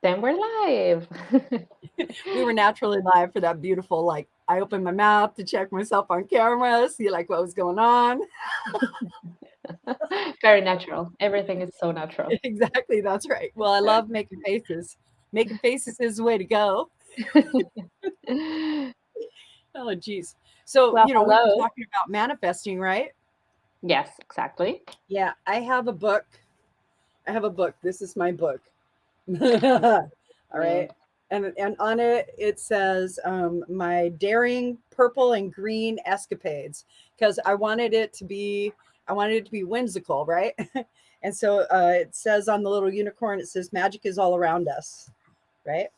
Then we're live. We were naturally live for that beautiful, like, I opened my mouth to check myself on camera, see like what was going on. Very natural. Everything is so natural. Exactly, that's right. Well, I love making faces. Making faces is the way to go. Oh, geez. So, Well, we were hello. talking about manifesting, right? Yes, exactly. Yeah, I have a book. I have a book. This is my book. All Yeah. right. And on it it says my daring purple and green escapades, because I wanted it to be whimsical, right? And so it says on the little unicorn, it says magic is all around us, right?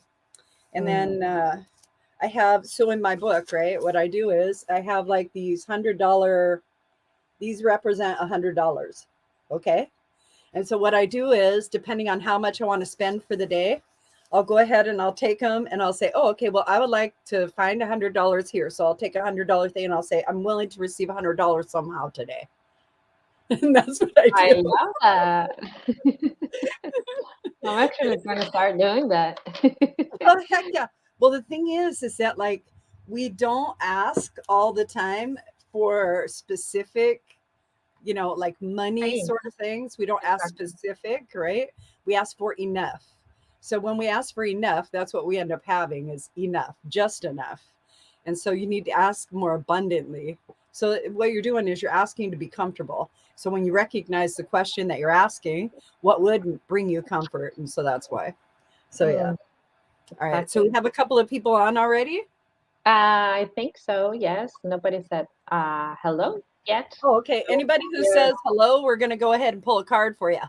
And Mm. then I have, so in my book, right, what I do is I have like these $100, these represent $100. Okay. And so what I do is, depending on how much I want to spend for the day, I'll go ahead and I'll take them and I'll say, oh, okay, well, I would like to find $100 here. So I'll take $100 thing and I'll say, I'm willing to receive $100 somehow today. And that's what I I do. love that. I'm actually going to start doing that. Oh, heck yeah. Well, the thing is that like we don't ask all the time for specific, like money Thing. sort of things. We don't ask Exactly. specific, right? We ask for enough. So when we ask for enough, that's what we end up having is enough, just enough. And so you need to ask more abundantly. So what you're doing is you're asking to be comfortable. So when you recognize the question that you're asking, what would bring you comfort? And so that's why. So yeah. Mm, All right. So we exactly. have a couple of people on already. I think so. Yes. Nobody said hello yet. Oh, okay. So Anybody who we're says hello, we're going to go ahead and pull a card for you.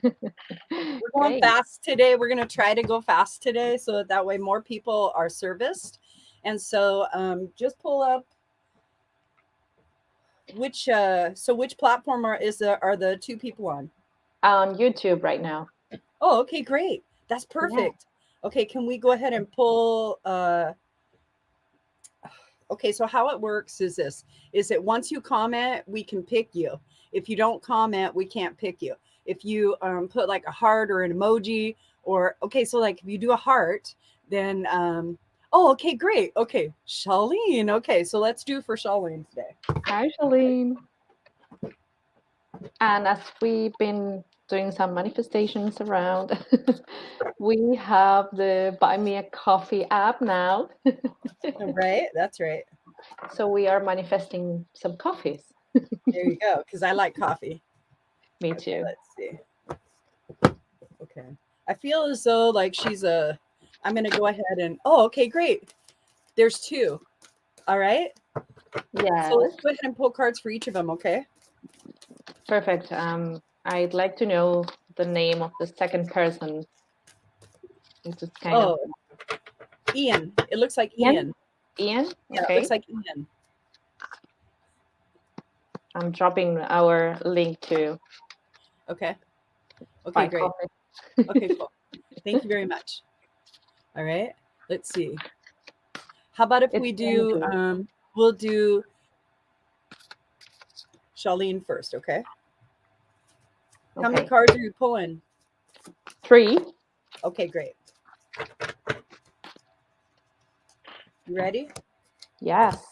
We're going great. fast today. We're going to try to go fast today so that way more people are serviced. And so just pull up which platform are the two people on? On YouTube right now. Oh, okay, great. That's Yeah. perfect. Okay, can we go ahead and pull okay, so how it works is this, is that once you comment, we can pick you. If you don't comment, we can't pick you. If you put like a heart or an emoji, or okay, so like if you do a heart, then oh, okay, great. Okay, Charlene. Okay, so let's do for Charlene today. Hi, Shalene. And as we've been doing some manifestations around, we have the Buy Me a Coffee app now. Right, that's right. So we are manifesting some coffees. There you go, because I like coffee. Me Okay, too. let's see. Okay, I feel as though like she's a. I'm gonna go ahead and oh, okay, great. There's two. All right. So Yes, let's go ahead and pull cards for each of them, okay? perfect. I'd like to know the name of the second person. It's just kind of Oh, Ian. It looks like Ian. Ian. Ian. Yeah, it Okay. looks like Ian. I'm dropping our link to Okay. Okay, buy great. coffee. Okay, cool. Thank you very much. All right. Let's see. How about if It's we really do good. we'll do Charlene first, okay? How many Okay. cards are you pulling? Three. Okay, great. You ready? Yes.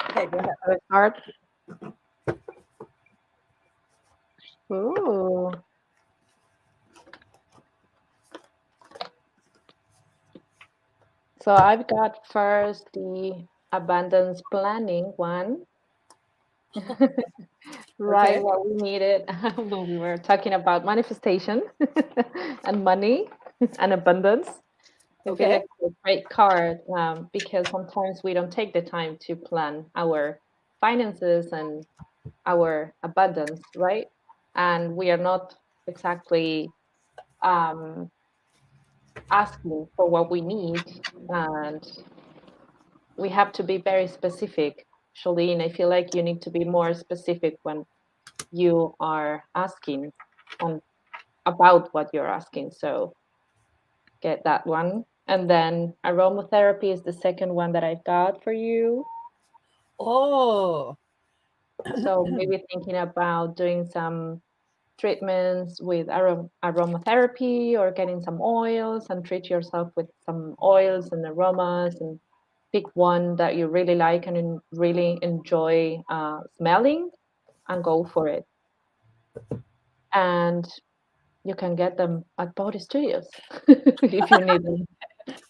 Okay, go ahead. So start. Ooh. So I've got first the abundance planning one, right? Okay. What we needed when we were talking about manifestation and money and abundance. I feel Okay. like it's a great card because sometimes we don't take the time to plan our finances and our abundance, right? And we are not exactly um, asking for what we need, and we have to be very specific. Shalene, I feel like you need to be more specific when you are asking on about what you're asking. So get that one. And then aromatherapy is the second one that I've got for you. Oh. So maybe thinking about doing some treatments with aromatherapy or getting some oils and treat yourself with some oils and aromas and pick one that you really like and really enjoy smelling and go for it. And you can get them at BOTI Studios if you need them.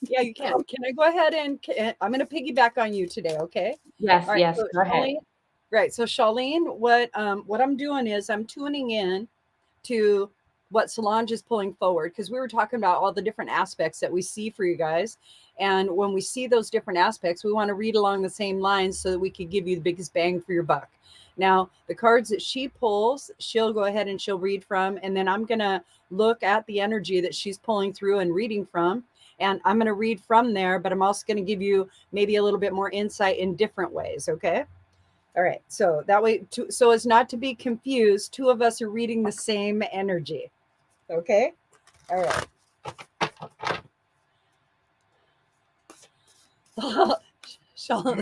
Yeah, you can. Can I go ahead and I'm going to piggyback on you today, okay? Yes, All right. yes, So go ahead. Charlene, right. So Charlene, what I'm doing is I'm tuning in to what Solange is pulling forward, because we were talking about all the different aspects that we see for you guys. And when we see those different aspects, we want to read along the same lines so that we can give you the biggest bang for your buck. Now, the cards that she pulls, she'll go ahead and she'll read from, and then I'm going to look at the energy that she's pulling through and reading from. And I'm going to read from there, but I'm also going to give you maybe a little bit more insight in different ways. Okay. All right. So that way, so as not to be confused, two of us are reading the same energy. Okay. All right. Sheldon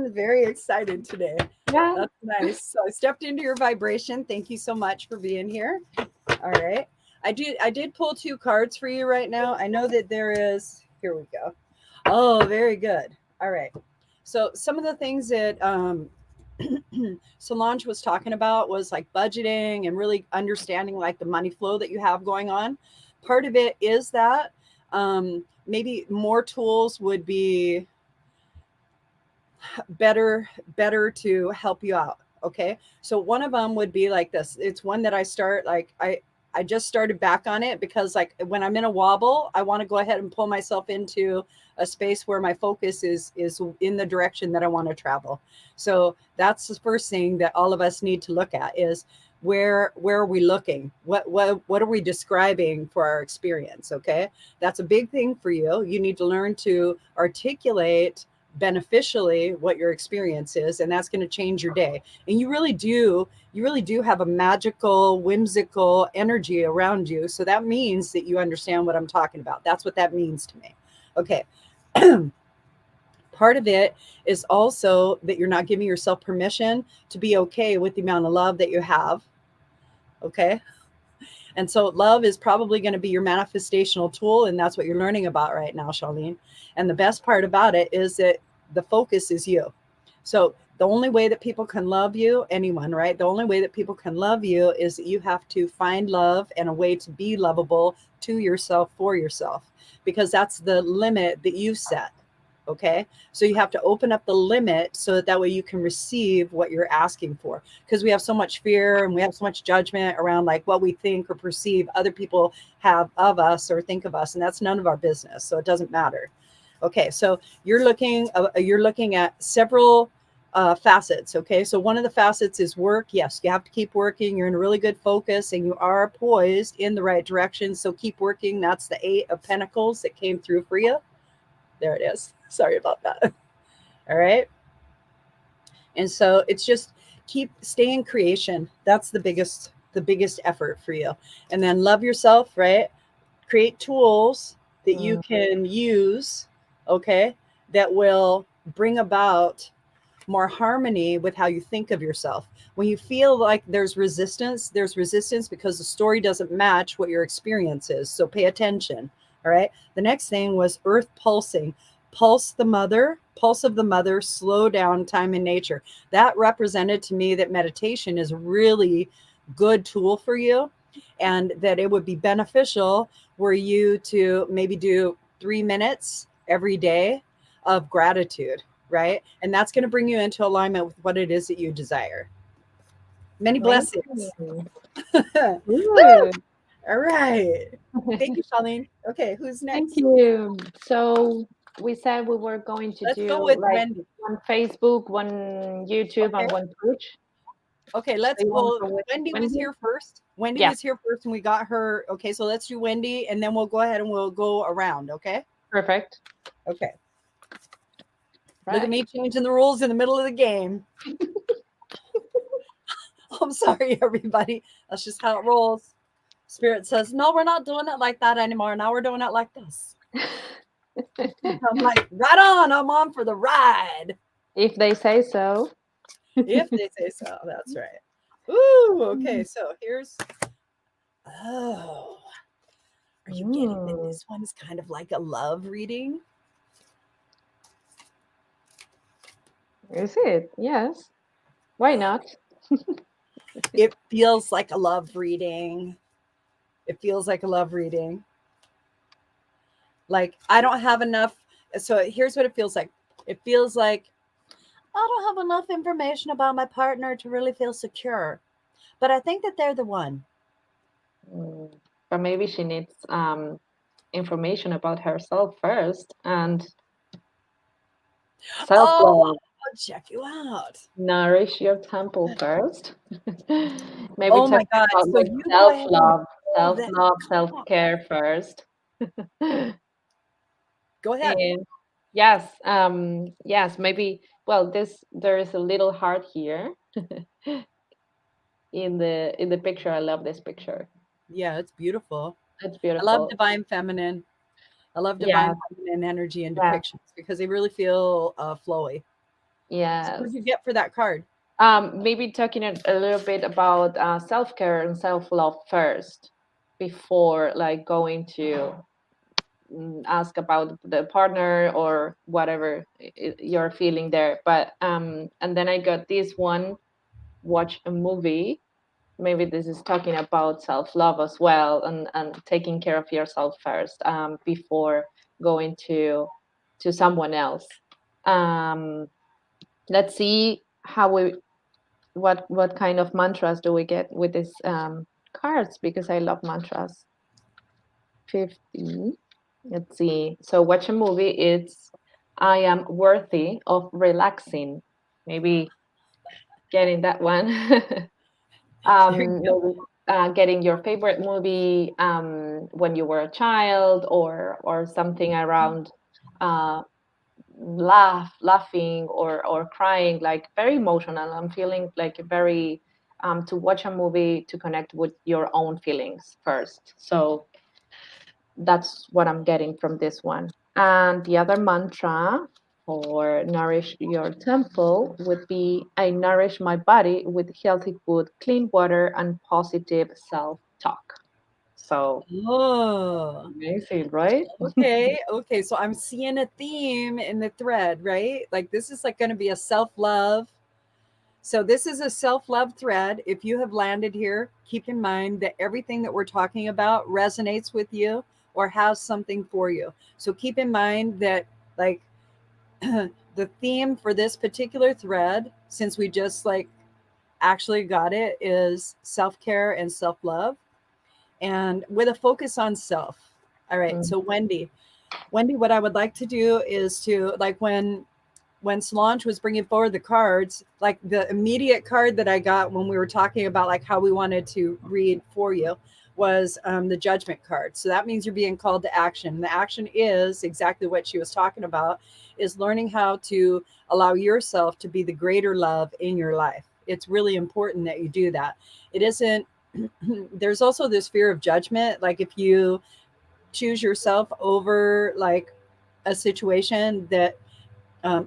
is very excited today. Yeah. That's nice. So I stepped into your vibration. Thank you so much for being here. All right. I did pull 2 cards for you right now. I know that there is, here we go. Oh, very good. All right. So some of the things that Solange was talking about was like budgeting and really understanding like the money flow that you have going on. Part of it is that maybe more tools would be better to help you out. Okay. So one of them would be like this. It's one that I start like I just started back on it because like when I'm in a wobble, I want to go ahead and pull myself into a space where my focus is in the direction that I want to travel. So that's the first thing that all of us need to look at is where are we looking? What are we describing for our experience? Okay. That's a big thing for you. You need to learn to articulate beneficially what your experience is, and that's going to change your day. And you really do have a magical, whimsical energy around you. So that means that you understand what I'm talking about. That's what that means to me. Okay. Part of it is also that you're not giving yourself permission to be okay with the amount of love that you have. Okay. And so love is probably going to be your manifestational tool. And that's what you're learning about right now, Charlene. And the best part about it is that the focus is you. So the only way that people can love you, anyone, right? The only way that people can love you is that you have to find love and a way to be lovable to yourself, for yourself, because that's the limit that you set. Okay. So you have to open up the limit so that way you can receive what you're asking for, because we have so much fear and we have so much judgment around like what we think or perceive other people have of us or think of us. And that's none of our business. So it doesn't matter. Okay. So you're looking at several facets. Okay. So one of the facets is work. Yes. You have to keep working. You're in a really good focus and you are poised in the right direction. So keep working. That's the 8 of Pentacles that came through for you. There it is. Sorry about that. All right. And so it's just stay in creation. That's the biggest effort for you. And then love yourself, right? Create tools that you can use, okay, that will bring about more harmony with how you think of yourself. When you feel like there's resistance because the story doesn't match what your experience is. So pay attention. All right. The next thing was earth pulsing. Pulse of the mother, slow down time in nature. That represented to me that meditation is a really good tool for you, and that it would be beneficial were you to maybe do 3 minutes every day of gratitude, right? And that's going to bring you into alignment with what it is that you desire. Many blessings. All right. Thank you, Charlene. Okay, who's next? Thank you. So we said we were going to Let's do go with like Wendy. one Facebook, one YouTube, Okay. and one Twitch. Okay, Wendy was here first. Wendy was here first and we got her. Okay, so let's do Wendy and then we'll go ahead and we'll go around, okay? Perfect. Okay. Right. Look at me changing the rules in the middle of the game. I'm sorry, everybody. That's just how it rolls. Spirit says, no, we're not doing it like that anymore. Now we're doing it like this. I'm like, right on. I'm on for the ride. If they say so. If they say so. That's right. Ooh, okay. So here's Oh, are you getting that Mm, this one is kind of like a love reading? is it? Yes. Why not? It feels like a love reading. It feels like a love reading. Like, I don't have enough. So here's what it feels like. It feels like I don't have enough information about my partner to really feel secure, but I think that they're the one. Mm, but maybe she needs information about herself first and Oh, self-love. I'll check you out. Nourish your temple first. Maybe Oh my talking God. about So like you go ahead and self-love, pull that self-love, card. self-care first. Go ahead. And yes, yes, maybe. Well, this there is a little heart here in the picture. I love this picture. Yeah, it's beautiful. It's I love beautiful. divine feminine. I love divine Yes, feminine energy and yes, depictions because they really feel flowy. So what did yes. you get for that card? Maybe talking a little bit about self-care and self-love first before like going to ask about the partner or whatever you're feeling there. But and then I got this one, watch a movie. Maybe this is talking about self-love as well, and taking care of yourself first before going to someone else. Um, let's see how we what kind of mantras do we get with these cards, because I love mantras. 50. Let's see. So watch a movie. It's I am worthy of relaxing. Maybe getting that one. There you go. Maybe getting your favorite movie when you were a child, or something around uh, laughing or crying, like very emotional. I'm feeling like very to watch a movie to connect with your own feelings first. So that's what I'm getting from this one. And the other mantra for nourish your temple would be I nourish my body with healthy food, clean water, and positive self talk. So Oh, amazing, right? okay. Okay. So I'm seeing a theme in the thread, right? Like this is like going to be a self love. So this is a self love thread. If you have landed here, keep in mind that everything that we're talking about resonates with you or has something for you. So keep in mind that, like, the theme for this particular thread, since we just like actually got it, is self care and self love, and with a focus on self. All right. Mm, So Wendy, what I would like to do is to, like, when Solange was bringing forward the cards, like the immediate card that I got when we were talking about like how we wanted to read for you was the judgment card. So that means you're being called to action. The action is exactly what she was talking about, is learning how to allow yourself to be the greater love in your life. It's really important that you do that. It isn't there's also this fear of judgment. Like if you choose yourself over like a situation that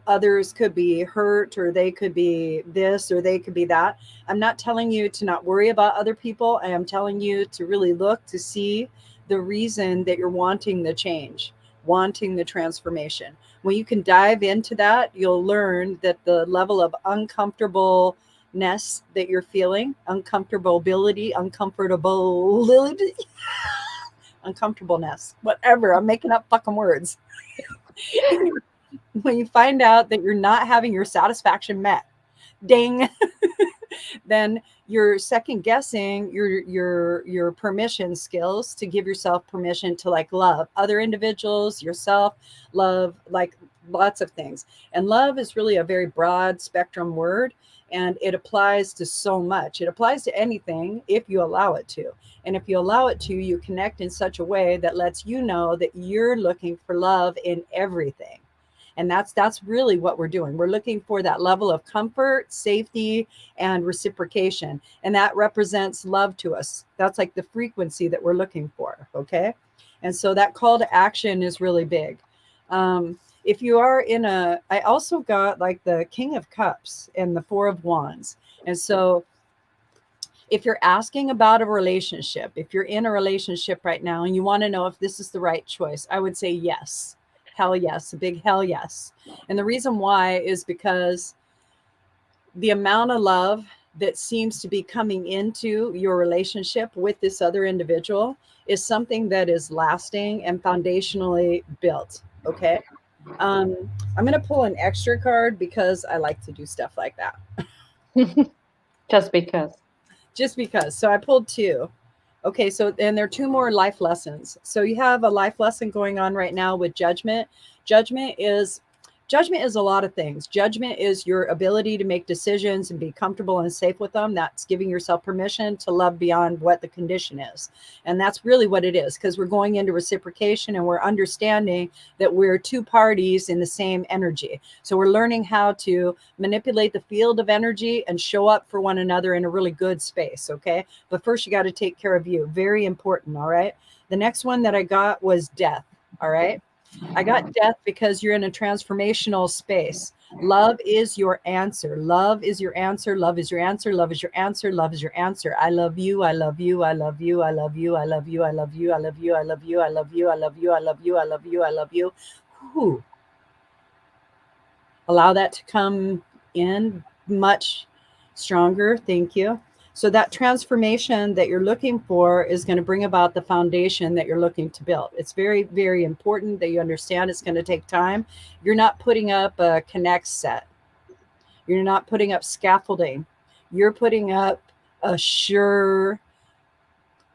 others could be hurt, or they could be this, or they could be that. I'm not telling you to not worry about other people. I am telling you to really look to see the reason that you're wanting the change, wanting the transformation. When you can dive into that, you'll learn that the level of uncomfortableness that you're feeling, uncomfortableness, whatever. I'm making up fucking words. When you find out that you're not having your satisfaction met, ding, then you're second guessing your permission skills to give yourself permission to like love other individuals, yourself, love like lots of things. And love is really a very broad spectrum word, and it applies to so much. It applies to anything if you allow it to. And if you allow it to, you connect in such a way that lets you know that you're looking for love in everything. And that's really what we're doing. We're looking for that level of comfort, safety, and reciprocation, and that represents love to us. That's like the frequency that we're looking for. Okay. And so that call to action is really big. If you are in a, I also got like the King of Cups and the Four of Wands. And so If you're asking about a relationship, if you're in a relationship right now and you want to know if this is the right choice, I would say yes. Hell yes, a big hell yes. And the reason why is because the amount of love that seems to be coming into your relationship with this other individual is something that is lasting and foundationally built. Okay. Um, I'm going to pull an extra card because I like to do stuff like that. Just because. Just because. So I pulled two. Okay, so and there are two more life lessons. So you have a life lesson going on right now with judgment. Judgment is judgment is a lot of things. Judgment is your ability to make decisions and be comfortable and safe with them. That's giving yourself permission to love beyond what the condition is. And that's really what it is, because we're going into reciprocation and we're understanding that we're two parties in the same energy. So we're learning how to manipulate the field of energy and show up for one another in a really good space. Okay. But first, you got to take care of you. Very important. All right. The next one that I got was death. All right. I got death because you're in a transformational space. Love is your answer. Love is your answer. Love is your answer. Love is your answer. Love is your answer. I love you. I love you. I love you. I love you. I love you. I love you. I love you. I love you. I love you. I love you. I love you. I love you. I love you. Whew. Allow that to come in much stronger. Thank you. So that transformation that you're looking for is going to bring about the foundation that you're looking to build. It's very, very important that you understand it's going to take time. You're not putting up a connect set. You're not putting up scaffolding. You're putting up a sure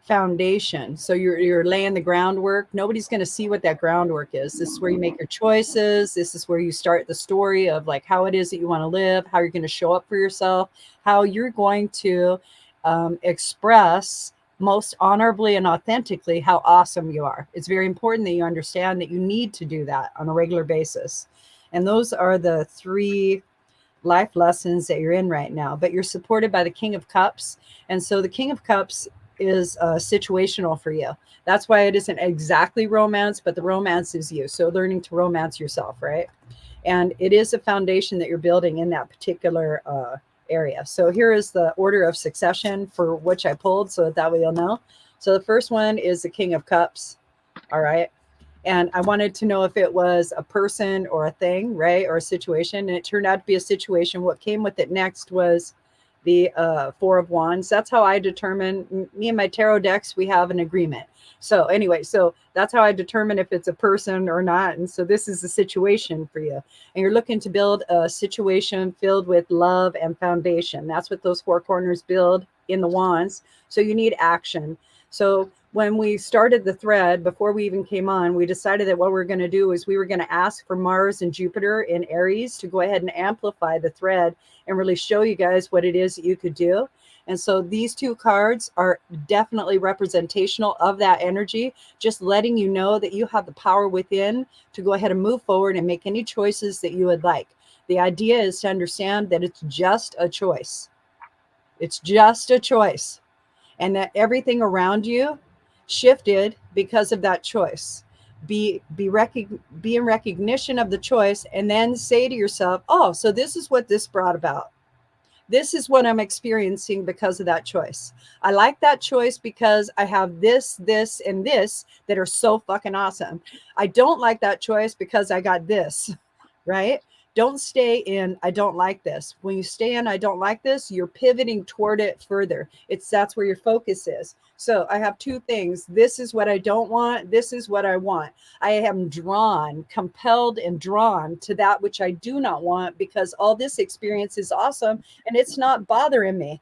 foundation. So you're laying the groundwork. Nobody's going to see what that groundwork is. This is where you make your choices. This is where you start the story of like how it is that you want to live, how you're going to show up for yourself, how you're going to express most honorably and authentically how awesome you are. It's very important that you understand that you need to do that on a regular basis. And those are the three life lessons that you're in right now, but you're supported by the King of Cups. And so the King of Cups is situational for you. That's why it isn't exactly romance, but the romance is you. So learning to romance yourself, right? And it is a foundation that you're building in that particular area. So here is the order of succession for which I pulled, so that way you'll know. So the first one is the King of Cups. All right. And I wanted to know if it was a person or a thing, right? Or a situation. And it turned out to be a situation. What came with it next was the Four of Wands. That's how I determine, me and my tarot decks, we have an agreement. So anyway, so that's how I determine if it's a person or not. And so this is a situation for you. And you're looking to build a situation filled with love and foundation. That's what those four corners build in the wands. So you need action. So when we started the thread, before we even came on, we decided that what we were going to do is we were going to ask for Mars and Jupiter in Aries to go ahead and amplify the thread and really show you guys what it is that you could do. And so these two cards are definitely representational of that energy, just letting you know that you have the power within to go ahead and move forward and make any choices that you would like. The idea is to understand that it's just a choice. It's just a choice. And that everything around you shifted because of that choice. Be in recognition of the choice, and then say to yourself, oh, so this is what this brought about. This is what I'm experiencing because of that choice. I like that choice because I have this, this, and this that are so fucking awesome. I don't like that choice because I got this, right? Don't stay in, I don't like this. When you stay in, I don't like this, you're pivoting toward it further. That's where your focus is. So I have two things. This is what I don't want. This is what I want. I am drawn, compelled and drawn to that which I do not want, because all this experience is awesome and it's not bothering me.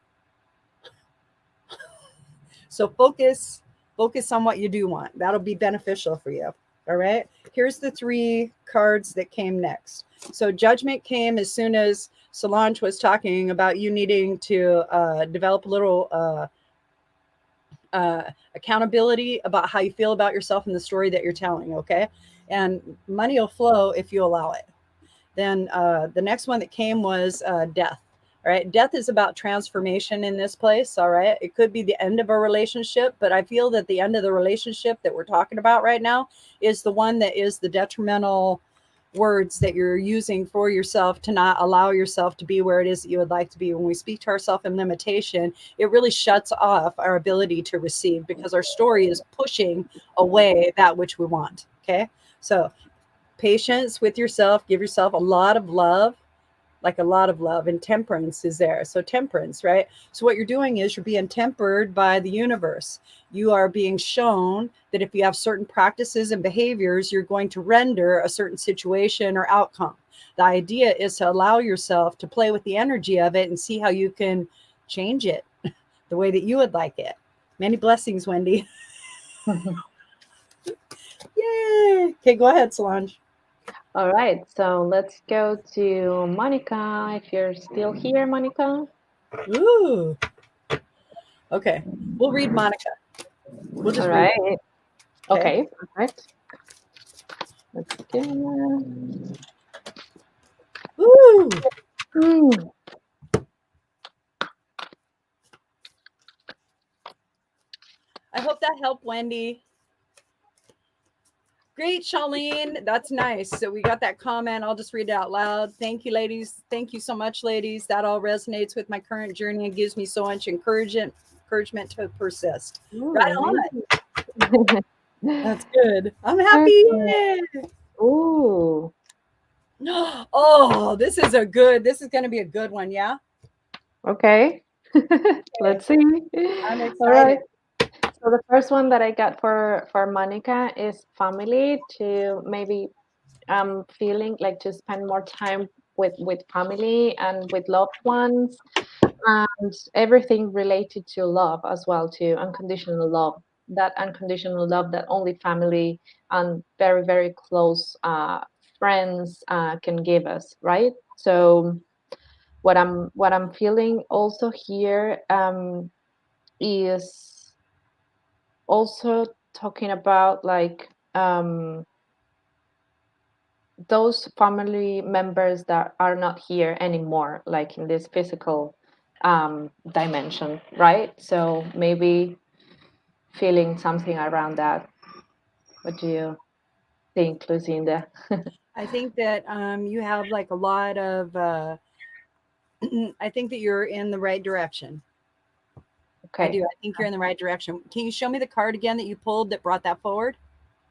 So focus on what you do want. That'll be beneficial for you. All right. Here's the three cards that came next. So Judgment came as soon as Solange was talking about you needing to develop a little accountability about how you feel about yourself and the story that you're telling. Okay. And money will flow if you allow it. Then the next one that came was death. All right. Death is about transformation in this place. All right. It could be the end of a relationship, but I feel that the end of the relationship that we're talking about right now is the one that is the detrimental words that you're using for yourself to not allow yourself to be where it is that you would like to be. When we speak to ourselves in limitation, it really shuts off our ability to receive because our story is pushing away that which we want. Okay. So patience with yourself, give yourself a lot of love, like a lot of love, and temperance is there. So temperance, right? So what you're doing is you're being tempered by the universe. You are being shown that if you have certain practices and behaviors, you're going to render a certain situation or outcome. The idea is to allow yourself to play with the energy of it and see how you can change it the way that you would like it. Many blessings, Wendy. Yay. Okay, go ahead, Solange. All right, so let's go to Monica. If you're still here, Monica. Ooh. Okay. We'll read Monica. We'll All just read. right. Okay. Okay, perfect. Let's go. Ooh. Mm, I hope that helped, Wendy. Great, Charlene. That's nice. So we got that comment. I'll just read it out loud. Thank you, ladies. Thank you so much, ladies. That all resonates with my current journey and gives me so much encouragement to persist. Right on. amazing. That's good. I'm happy. Perfect. Yay. Ooh, Oh, this is going to be a good one. Yeah. okay. Okay. Let's see. I'm All excited. right. So the first one that I got for Monica is family, to maybe feeling like to spend more time with family and with loved ones, and everything related to love as well, to unconditional love, that unconditional love that only family and very very close friends can give us, right? So what I'm feeling also here is also talking about like those family members that are not here anymore, like in this physical dimension, right? So maybe feeling something around that. What do you think, Lucinda? I think that you have like a lot of, I think that you're in the right direction. I Okay. do. I think you're in the right direction. Can you show me the card again that you pulled that brought that forward?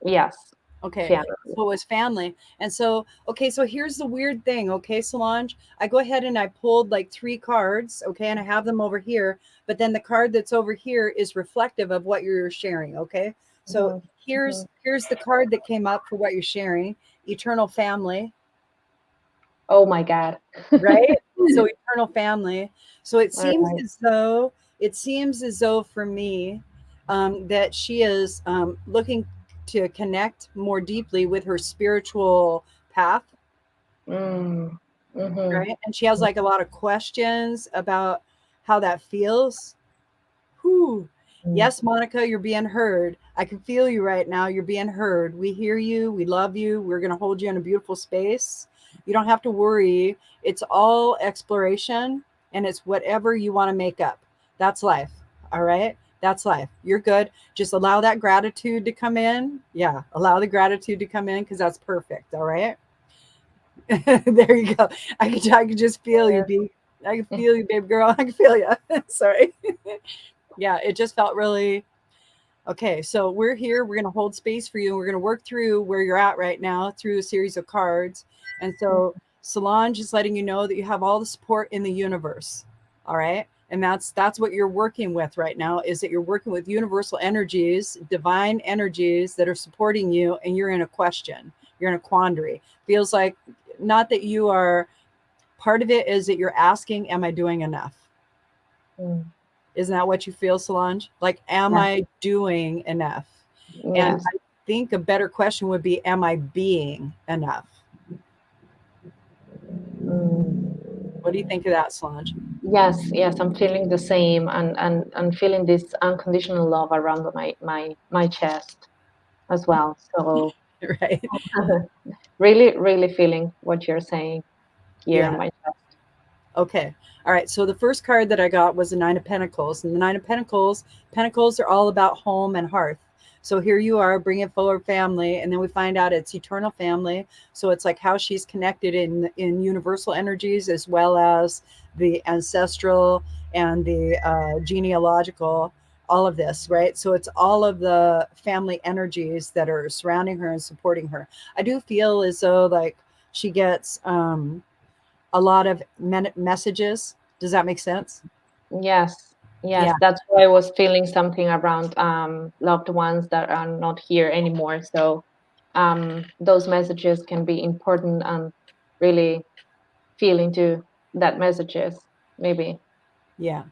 Yes. Okay. Family. So it was family. And so, okay, so here's the weird thing. Okay, Solange, I go ahead and I pulled like three cards. Okay. And I have them over here. But then the card that's over here is reflective of what you're sharing. Okay. So Mhm, here's mhm. here's the card that came up for what you're sharing. Eternal family, Oh my God. right? So eternal family. So it All seems right. as though for me that she is looking to connect more deeply with her spiritual path, Mm. Mm-hmm. right? And she has like a lot of questions about how that feels. Whew. Mm. Yes, Monica, you're being heard. I can feel you right now. You're being heard. We hear you. We love you. We're going to hold you in a beautiful space. You don't have to worry. It's all exploration and it's whatever you want to make up. That's life. All right. That's life. You're good. Just allow that gratitude to come in. Yeah. Allow the gratitude to come in because that's perfect. All right. There you go. I could just feel you, B. I can feel you, babe girl. I can feel you. Sorry. Yeah. It just felt really okay. So we're here. We're going to hold space for you. And we're going to work through where you're at right now through a series of cards. And so Solange is letting you know that you have all the support in the universe. All right. And that's what you're working with right now, is that you're working with universal energies, divine energies that are supporting you, and you're in a question. You're in a quandary. Feels like not that you are, part of it is that you're asking, am I doing enough? Mm. Isn't that what you feel, Solange? Like, am Yeah. I doing enough? And Yes. I think a better question would be, am I being enough? Mm. What do you think of that, Solange? Yes, yes, I'm feeling the same, and feeling this unconditional love around my chest as well. So Right? really, really feeling what you're saying here in Yeah. my chest. Okay. All right. So the first card that I got was the Nine of Pentacles. And the Nine of Pentacles, Pentacles are all about home and hearth. So here you are bringing forward family, and then we find out it's eternal family. So it's like how she's connected in universal energies as well as the ancestral and the genealogical, all of this, right? So it's all of the family energies that are surrounding her and supporting her. I do feel as though like she gets a lot of messages. Does that make sense? Yes, yes, Yeah. that's why I was feeling something around loved ones that are not here anymore. So those messages can be important and really feel into that messages, maybe. Yeah.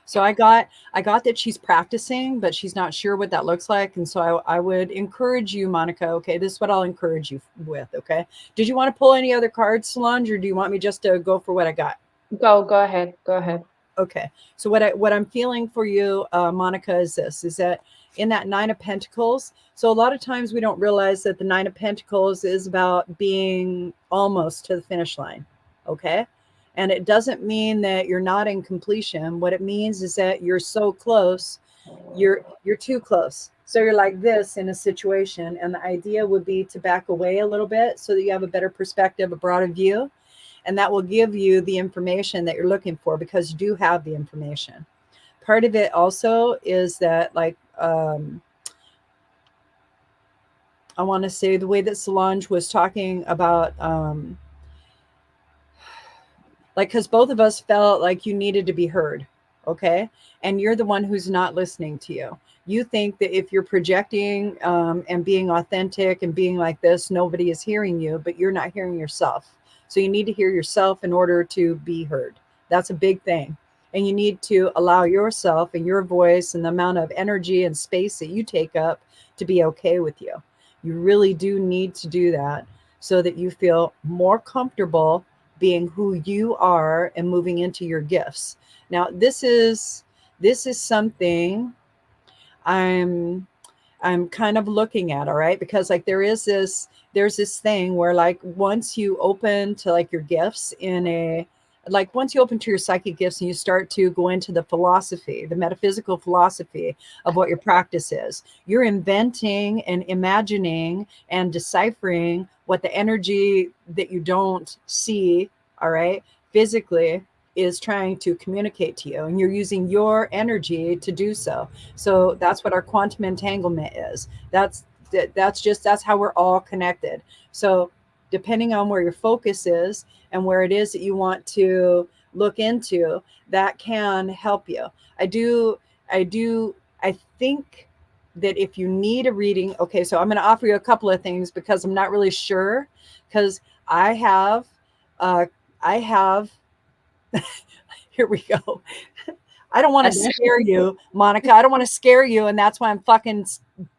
So I got that she's practicing, but she's not sure what that looks like. And so I would encourage you, Monica. Okay, this is what I'll encourage you with. Okay. Did you want to pull any other cards, Solange, or do you want me just to go for what I got? Go ahead, go ahead. Okay. So what I'm feeling for you, Monica, is this: is that in that Nine of Pentacles. So a lot of times we don't realize that the Nine of Pentacles is about being almost to the finish line. Okay. And it doesn't mean that you're not in completion. What it means is that you're so close, you're too close. So you're like this in a situation, and the idea would be to back away a little bit so that you have a better perspective, a broader view, and that will give you the information that you're looking for because you do have the information. Part of it also is that like I want to say the way that Solange was talking about like because both of us felt like you needed to be heard. Okay. And you're the one who's not listening to you. You think that if you're projecting and being authentic and being like this, nobody is hearing you, but you're not hearing yourself. So you need to hear yourself in order to be heard. That's a big thing. And you need to allow yourself and your voice and the amount of energy and space that you take up to be okay with you. You really do need to do that so that you feel more comfortable being who you are and moving into your gifts. Now, this is something I'm I'm kind of looking at, all right? Because like there's this thing where like once you open to like your gifts in a like once you open to your psychic gifts and you start to go into the philosophy, the metaphysical philosophy of what your practice is, you're inventing and imagining and deciphering what the energy that you don't see, all right, physically is trying to communicate to you, and you're using your energy to do so. So that's what our quantum entanglement is. That's how we're all connected. So depending on where your focus is and where it is that you want to look into, that can help you. I think that if you need a reading, okay, so I'm going to offer you a couple of things because I'm not really sure, because I have uh I have here we go. I don't want to scare you, Monica. I don't want to scare you. And that's why I'm fucking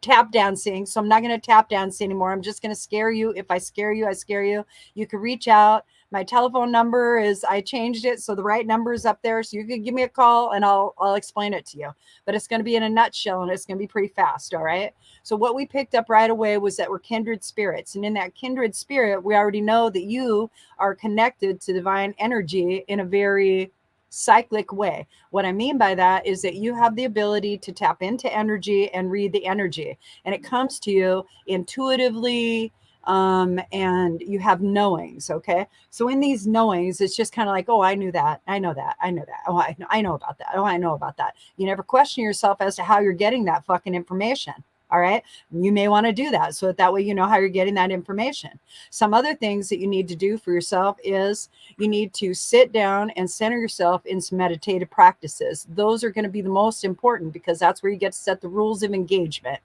tap dancing. So I'm not going to tap dance anymore. I'm just going to scare you. If I scare you, I scare you. You can reach out. My telephone number is, I changed it. So the right number is up there. So you can give me a call and I'll explain it to you. But it's going to be in a nutshell and it's going to be pretty fast. All right. So what we picked up right away was that we're kindred spirits. And in that kindred spirit, we already know that you are connected to divine energy in a very cyclic way. What I mean by that is that you have the ability to tap into energy and read the energy, and it comes to you intuitively. And you have knowings. Okay. So in these knowings, it's just kind of like, oh, I knew that. I know that. I know that. Oh, I know about that. Oh, I know about that. You never question yourself as to how you're getting that fucking information. All right. You may want to do that so that way you know how you're getting that information. Some other things that you need to do for yourself is you need to sit down and center yourself in some meditative practices. Those are going to be the most important because that's where you get to set the rules of engagement.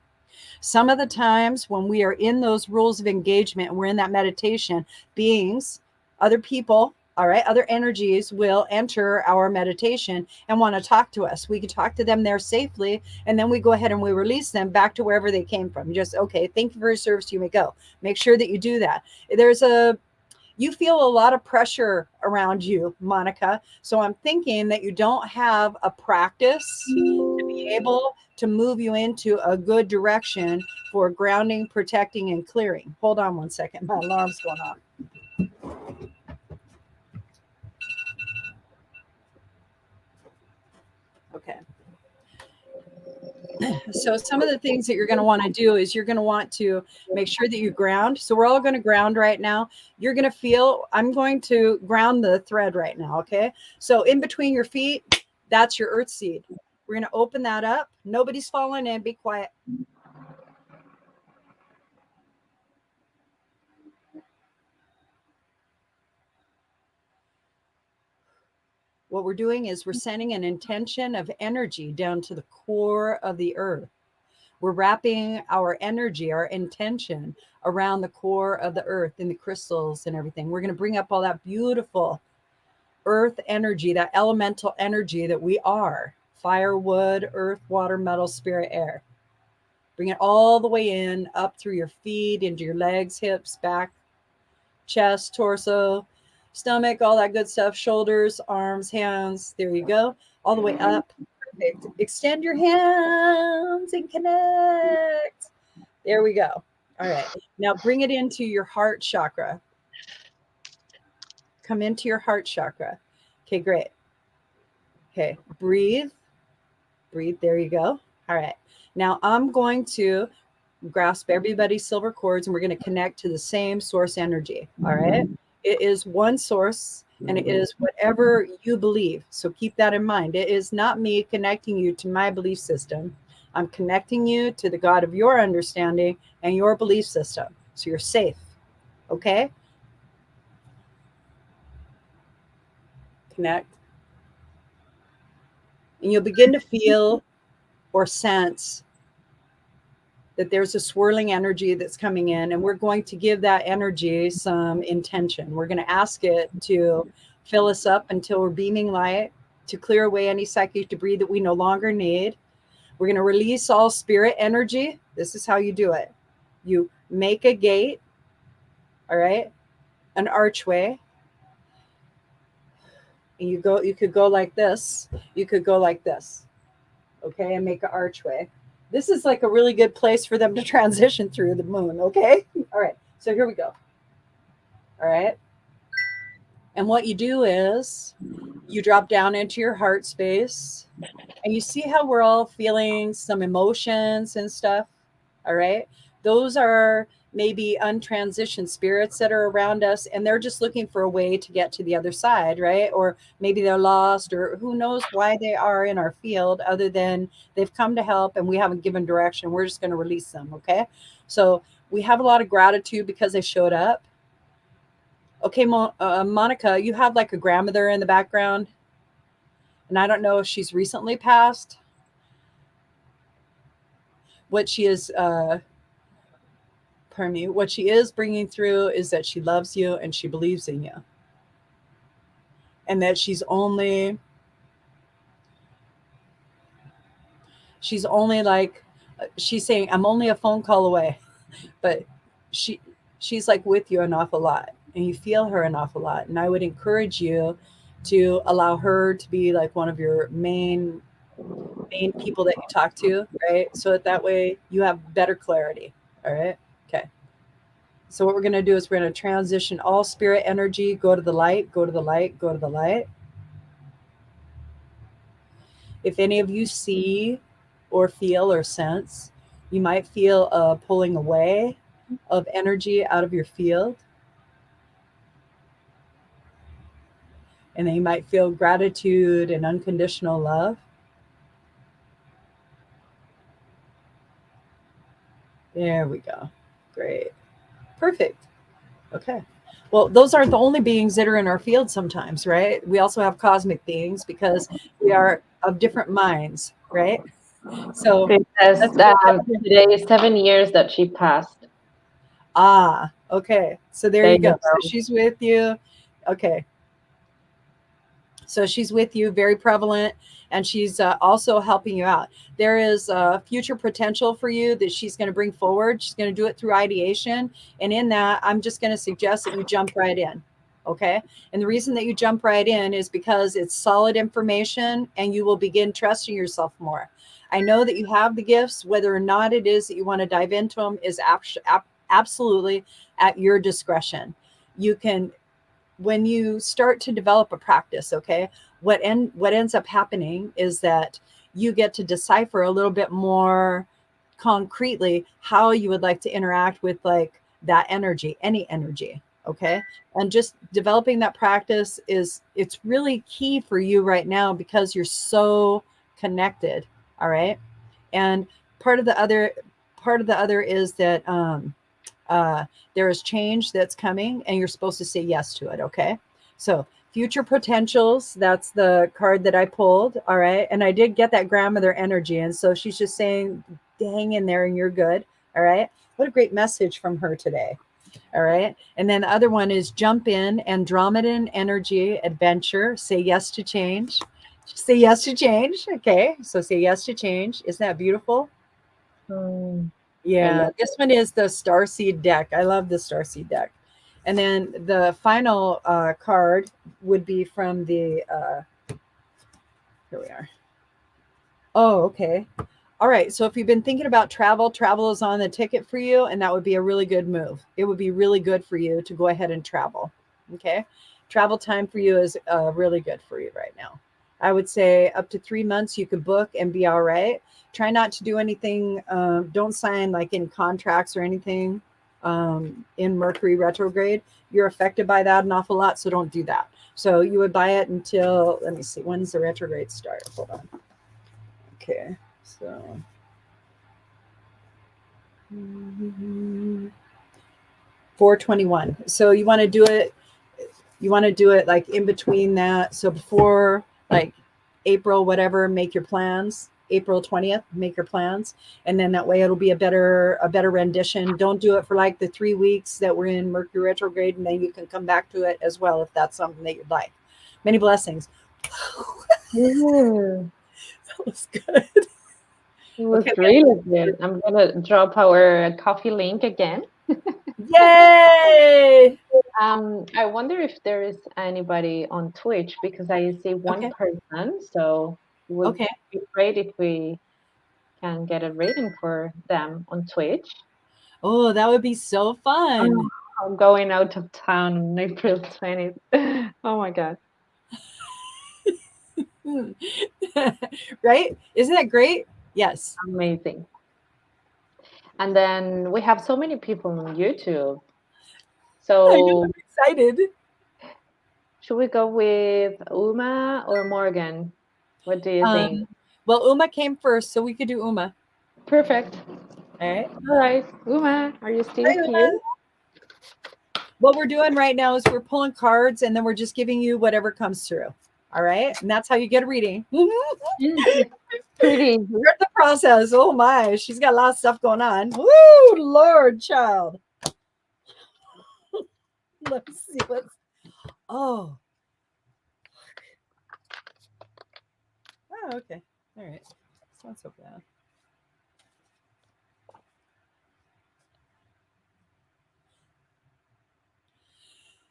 Some of the times when we are in those rules of engagement and we're in that meditation, beings, other people, all right, other energies will enter our meditation and want to talk to us. We can talk to them there safely, and then we go ahead and we release them back to wherever they came from. Just, okay, thank you for your service. You may go. Make sure that you do that. You feel a lot of pressure around you, Monica. So I'm thinking that you don't have a practice to be able to move you into a good direction for grounding, protecting, and clearing. Hold on one second. My alarm's going off. Okay. So some of the things that you're going to want to do is you're going to want to make sure that you ground. So we're all going to ground right now. You're going to feel, I'm going to ground the thread right now. Okay. So in between your feet, that's your earth seed. We're going to open that up. Nobody's falling in. Be quiet. What we're doing is we're sending an intention of energy down to the core of the earth. We're wrapping our energy, our intention around the core of the earth and the crystals and everything. We're going to bring up all that beautiful earth energy, that elemental energy that we are: fire, wood, earth, water, metal, spirit, air. Bring it all the way in, up through your feet, into your legs, hips, back, chest, torso, stomach, all that good stuff, shoulders, arms, hands. There you go. All the way up. Perfect. Extend your hands and connect. There we go. All right. Now bring it into your heart chakra. Come into your heart chakra. Okay, great. Okay, breathe. Breathe. There you go. All right. Now I'm going to grasp everybody's silver cords and we're going to connect to the same source energy. All right. It is one source and it is whatever you believe. So keep that in mind. It is not me connecting you to my belief system. I'm connecting you to the God of your understanding and your belief system. So you're safe. Okay. Connect. And you'll begin to feel or sense that there's a swirling energy that's coming in, and we're going to give that energy some intention. We're going to ask it to fill us up until we're beaming light, to clear away any psychic debris that we no longer need. We're going to release all spirit energy. This is how you do it. You make a gate, all right, an archway. And you could go like this. You could go like this, okay, and make an archway. This is like a really good place for them to transition through the moon, okay? All right, so here we go. All right. And what you do is you drop down into your heart space and you see how we're all feeling some emotions and stuff. All right. Those are maybe untransitioned spirits that are around us and they're just looking for a way to get to the other side, right? Or maybe they're lost or who knows why they are in our field other than they've come to help and we haven't given direction. We're just going to release them. Okay. So we have a lot of gratitude because they showed up. Okay, Monica, you have like a grandmother in the background. And I don't know if she's recently passed. What she is, what she is bringing through is that she loves you and she believes in you. And that she's only like, she's saying, I'm only a phone call away. But she's like with you an awful lot and you feel her an awful lot. And I would encourage you to allow her to be like one of your main people that you talk to, right? So that way you have better clarity. All right. Okay. So what we're going to do is we're going to transition all spirit energy, go to the light, go to the light, go to the light. If any of you see or feel or sense, you might feel a pulling away of energy out of your field. And then you might feel gratitude and unconditional love. There we go. Great. Perfect. Okay. Well, those aren't the only beings that are in our field sometimes, right? We also have cosmic beings because we are of different minds, right? So it says today is 7 years that she passed. Okay. So there you go. So she's with you. Okay. So she's with you, very prevalent, and she's also helping you out. There is future potential for you that she's going to bring forward. She's going to do it through ideation. And in that, I'm just going to suggest that you jump right in. Okay. And the reason that you jump right in is because it's solid information and you will begin trusting yourself more. I know that you have the gifts, whether or not it is that you want to dive into them is absolutely at your discretion. You can, when you start to develop a practice, okay, what ends up happening is that you get to decipher a little bit more concretely how you would like to interact with like that energy, any energy. Okay. And just developing that practice it's really key for you right now because you're so connected. All right. And part of the other is that there is change that's coming and you're supposed to say yes to it. Okay. So future potentials, that's the card that I pulled. All right. And I did get that grandmother energy. And so she's just saying, hang in there and you're good. All right. What a great message from her today. All right. And then the other one is jump in, Andromedan energy, adventure, say yes to change. Say yes to change. Okay. So say yes to change. Isn't that beautiful? Yeah. This one is the Starseed deck. I love the Starseed deck. And then the final card would be from the, here we are. Oh, okay. All right. So if you've been thinking about travel is on the ticket for you, and that would be a really good move. It would be really good for you to go ahead and travel. Okay. Travel time for you is really good for you right now. I would say up to 3 months you could book and be all right. Try not to do anything. Don't sign like in contracts or anything in Mercury retrograde. You're affected by that an awful lot. So don't do that. So you would buy it until, let me see, when's the retrograde start? Hold on. Okay. So 4/21. So you want to do it like in between that. So before like April, whatever, make your plans. April 20th, make your plans. And then that way it'll be a better rendition. Don't do it for like the 3 weeks that we're in Mercury retrograde, and then you can come back to it as well if that's something that you'd like. Many blessings. That was good. It was really good. I'm gonna drop our coffee link again. Yay! I wonder if there is anybody on Twitch because I see one person. So it would be great if we can get a rating for them on Twitch. Oh, that would be so fun. Oh, I'm going out of town on April 20th. Oh my God. Right? Isn't that great? Yes. Amazing. And then we have so many people on YouTube. So I'm excited. Should we go with Uma or Morgan? What do you think? Well, Uma came first, so we could do Uma. Perfect. All right. Uma, are you still here? What we're doing right now is we're pulling cards and then we're just giving you whatever comes through. All right. And that's how you get a reading. Pretty. We're the process. Oh my, she's got a lot of stuff going on. Woo, Lord, child. Let's see what's. Oh, okay. All right. It's not so bad.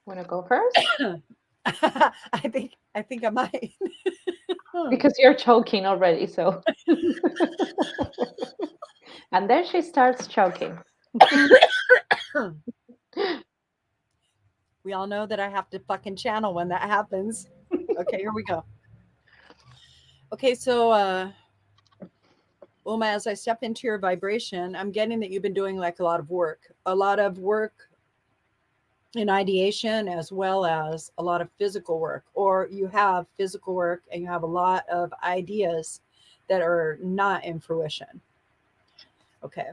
Want to go first? I think I might. Because you're choking already, so. And then she starts choking. We all know that I have to fucking channel when that happens. Okay, here we go. Okay, so Uma, as I step into your vibration, I'm getting that you've been doing like a lot of work in ideation as well as a lot of physical work, or you have physical work and you have a lot of ideas that are not in fruition. Okay.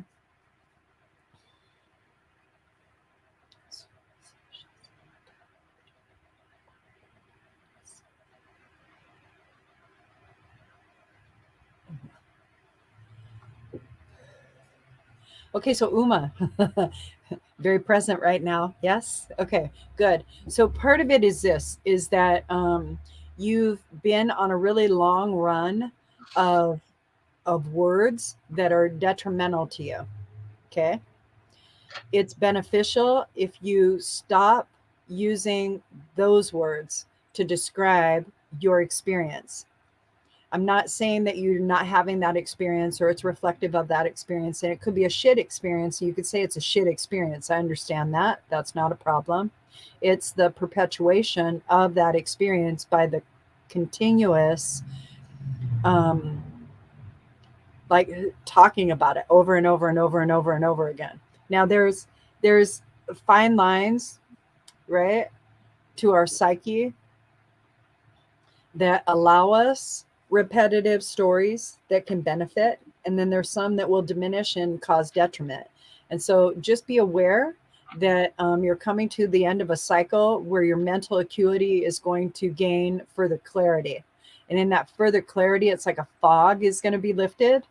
Okay, so Uma, very present right now. Yes. Okay, good. So part of it is that you've been on a really long run of words that are detrimental to you. Okay. It's beneficial if you stop using those words to describe your experience. I'm not saying that you're not having that experience or it's reflective of that experience. And it could be a shit experience. You could say it's a shit experience. I understand that. That's not a problem. It's the perpetuation of that experience by the continuous like talking about it over and over and over and over and over again. Now there's fine lines, right, to our psyche that allow us repetitive stories that can benefit, and then there's some that will diminish and cause detriment. And so just be aware that you're coming to the end of a cycle where your mental acuity is going to gain further clarity. And in that further clarity, it's like a fog is going to be lifted.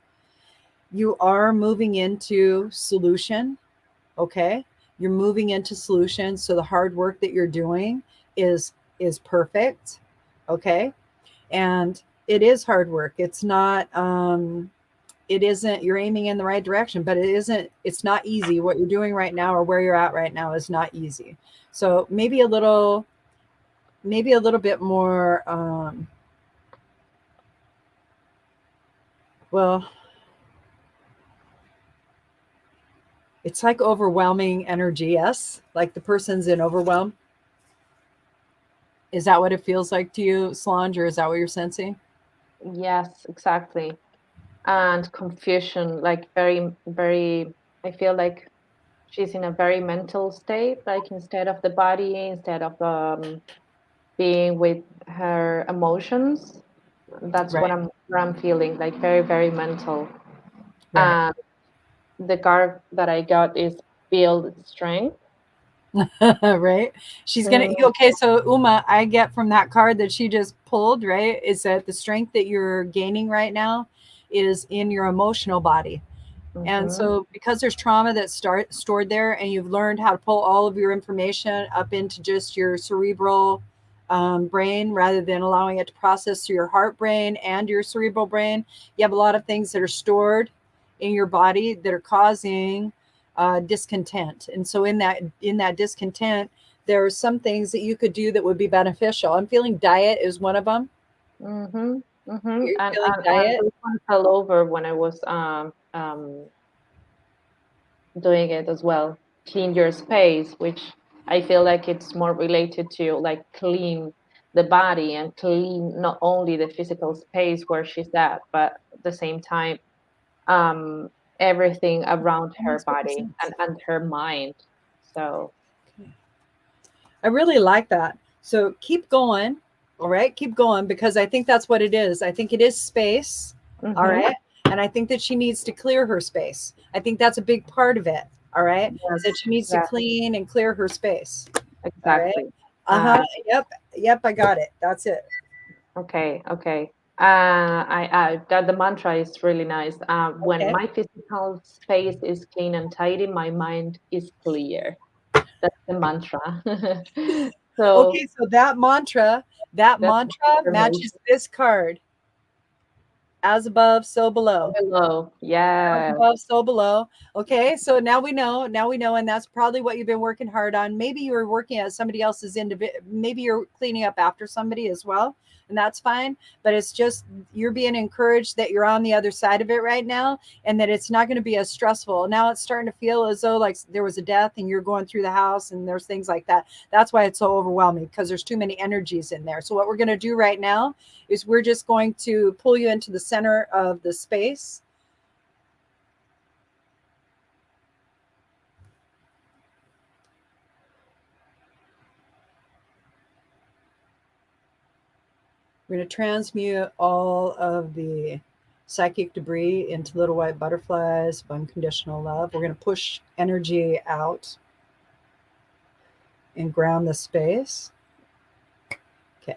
You are moving into solution. Okay, you're moving into solution, so the hard work that you're doing is perfect. Okay, and it is hard work. It's not it isn't, you're aiming in the right direction, but it's not easy. What you're doing right now or where you're at right now is not easy. So maybe a little bit more well, it's like overwhelming energy. Yes, like the person's in overwhelm. Is that what it feels like to you, Solange, or is that what you're sensing? Yes, exactly. And confusion, like very, very, I feel like she's in a very mental state, like instead of the body, instead of being with her emotions. That's Right, what I'm feeling, like very, very mental. right. And the card that I got is build strength. Right. She's gonna Mm, okay, so Uma, I get from that card that she just pulled, right, is that the strength that you're gaining right now is in your emotional body. And mhm, so because there's trauma that's stored there, and you've learned how to pull all of your information up into just your cerebral brain rather than allowing it to process through your heart brain and your cerebral brain, you have a lot of things that are stored in your body that are causing discontent. And so in that discontent, there are some things that you could do that would be beneficial. I'm feeling diet is one of them. mhm, mhm. You're feeling And diet. this one fell over when I was doing it as well. Clean your space, which I feel like it's more related to like clean the body and clean not only the physical space where she's at, but at the same time, um, everything around That her makes perfect body sense. and her mind. So, I really like that. So keep going. All right. Keep going, because I think that's what it is. I think it is space. All mhm, right. And I think that she needs to clear her space. I think that's a big part of it. All right. Is that yes, she needs to yes, clean and clear her space. All right. exactly. Uh huh. Yep. Yep. I got it. That's it. Okay, okay. That the mantra is really nice. When Okay. my physical space is clean and tidy, my mind is clear. That's the mantra. So Okay. So that that's mantra affirmation matches this card. As above, so below. below. As Yeah. above, so below. Okay, so now we know. Now we know, and that's probably what you've been working hard on. Maybe you were working at somebody else's individual. Maybe you're cleaning up after somebody as well, and that's fine. But it's just you're being encouraged that you're on the other side of it right now, and that it's not going to be as stressful. Now it's starting to feel as though like there was a death, and you're going through the house, and there's things like that. That's why it's so overwhelming, because there's too many energies in there. So what we're going to do right now is we're just going to pull you into the center of the space. We're going to transmute all of the psychic debris into little white butterflies of unconditional love. We're going to push energy out and ground the space. Okay.